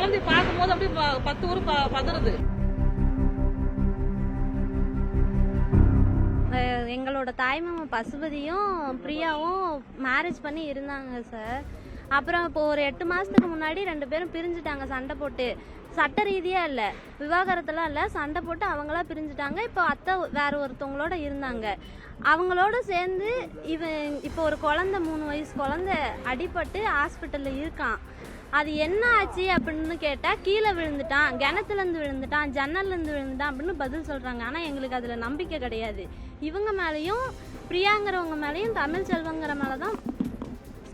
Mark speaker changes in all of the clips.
Speaker 1: குழந்தை பார்க்கும்போது அப்படியே 10 ஊர் பதறுது.
Speaker 2: எங்களோட தாய்மாமா பசுபதியும் பிரியாவும் மேரேஜ் பண்ணி இருந்தாங்க சார். அப்புறம் இப்போ ஒரு 8 மாதத்துக்கு முன்னாடி 2 பேரும் பிரிஞ்சுட்டாங்க சண்டை போட்டு. சட்ட ரீதியாக இல்லை, விவாகரத்தெல்லாம் இல்லை, சண்டை போட்டு அவங்களா பிரிஞ்சுட்டாங்க. இப்போ அத்தை வேற ஒருத்தவங்களோட இருந்தாங்க. அவங்களோட சேர்ந்து இப்போ ஒரு குழந்தை 3 வயசு குழந்தை அடிபட்டு ஹாஸ்பிட்டலில் இருக்கான். அது என்ன ஆச்சு அப்படின்னு கேட்டால் கீழே விழுந்துட்டான், கிணத்துலேருந்து விழுந்துட்டான், ஜன்னல்லேருந்து விழுந்துட்டான் அப்படின்னு பதில் சொல்கிறாங்க. ஆனால் எங்களுக்கு அதில் நம்பிக்கை கிடையாது. இவங்க மேலேயும் பிரியாங்கிறவங்க மேலேயும் தமிழ் செல்வங்கிற மேலே தான்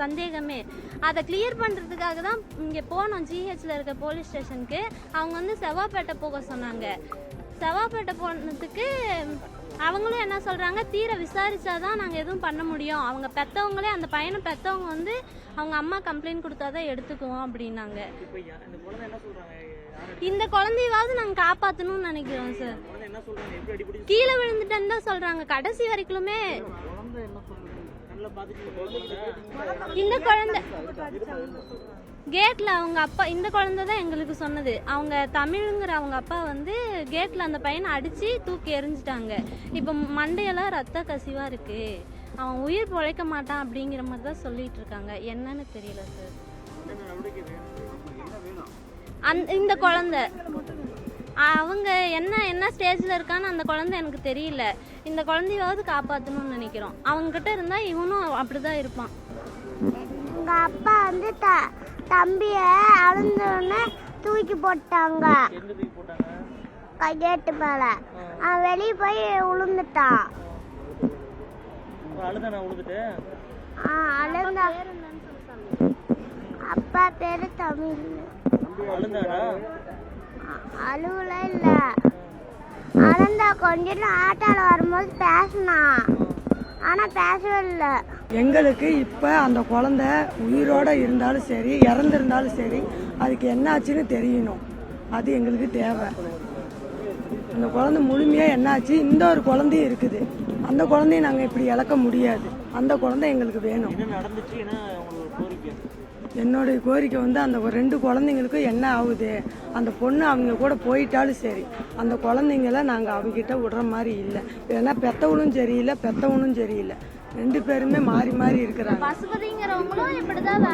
Speaker 2: சந்தேகமே. அதை கிளியர் பண்ணுறதுக்காக தான் இங்கே போனோம் ஜிஹெச்சில் இருக்க போலீஸ் ஸ்டேஷனுக்கு. அவங்க வந்து செவ்வாப்பேட்டை போக சொன்னாங்க. செவ்வாப்பேட்டை போனதுக்கு அவங்களும் என்ன சொல்கிறாங்க, தீர விசாரிச்சாதான் நாங்கள் எதுவும் பண்ண முடியும். அவங்க பெற்றவங்களே, அந்த பையனை பெற்றவங்க வந்து அவங்க அம்மா கம்ப்ளைண்ட் கொடுத்தாதான் எடுத்துக்குவோம் அப்படின்னாங்க. இந்த குழந்தையாவது நாங்கள் காப்பாற்றணும்னு நினைக்கிறோம் சார். கீழே விழுந்துட்டேன்னு தான் சொல்கிறாங்க கடைசி வரைக்குமே. இந்த குழந்தை கேட்ல அவங்க அப்பா, இந்த குழந்தை தான் எங்களுக்கு சொன்னது. அவங்க தமிழுங்கிற அவங்க அப்பா வந்து கேட்ல அந்த பையனை அடிச்சு தூக்கி எறிஞ்சிட்டாங்க. இப்போ மண்டையெல்லாம் ரத்த கசிவா இருக்கு, அவன் உயிர் பொழைக்க மாட்டான் அப்படிங்கிற மாதிரி தான் சொல்லிட்டு இருக்காங்க. என்னன்னு தெரியல சார். இந்த குழந்தை அவங்க என்ன ஸ்டேஜில் இருக்கான்னு அந்த குழந்தை எனக்கு தெரியல. இந்த குழந்தையாவது காப்பாற்றணும்னு நினைக்கிறோம். அவங்ககிட்ட இருந்தால் இவனும் அப்படிதான் இருப்பான்.
Speaker 3: எங்கள் அப்பா வந்து தம்பியை அழுந்தோடனே தூக்கி போட்டாங்க கேட்டு மேல. அவன் வெளியே போய் விழுந்துட்டான். அழுந்தா அப்பா பேரு தமிழ். அழுவல இல்ல, அழுந்தா கொஞ்சம் ஆட்டால வரும்போது பேசினான், ஆனா பேசவே இல்லை.
Speaker 4: எங்களுக்கு இப்போ அந்த குழந்தை உயிரோட இருந்தாலும் சரி, இறந்துருந்தாலும் சரி, அதுக்கு என்ன ஆச்சுன்னு தெரியணும். அது எங்களுக்கு தேவை. அந்த குழந்தை முழுமையாக என்னாச்சு. இந்த ஒரு குழந்தையும் இருக்குது, அந்த குழந்தைய நாங்கள் இப்படி இழக்க முடியாது. அந்த குழந்தை எங்களுக்கு வேணும். என்னுடைய கோரிக்கை வந்து அந்த 2 குழந்தைங்களுக்கும் என்ன ஆகுது, அந்த பொண்ணு அவங்க கூட போயிட்டாலும் சரி, அந்த குழந்தைங்கள நாங்கள் அவங்ககிட்ட விடுற மாதிரி இல்லை. ஏன்னா பெத்தவனும் சரியில்லை, பெத்தவனும் சரியில்லை, 2 பேருமே மாறி மாறி இருக்கிறாங்க.
Speaker 2: பசுபதிங்கிறவங்களும் இப்படிதான்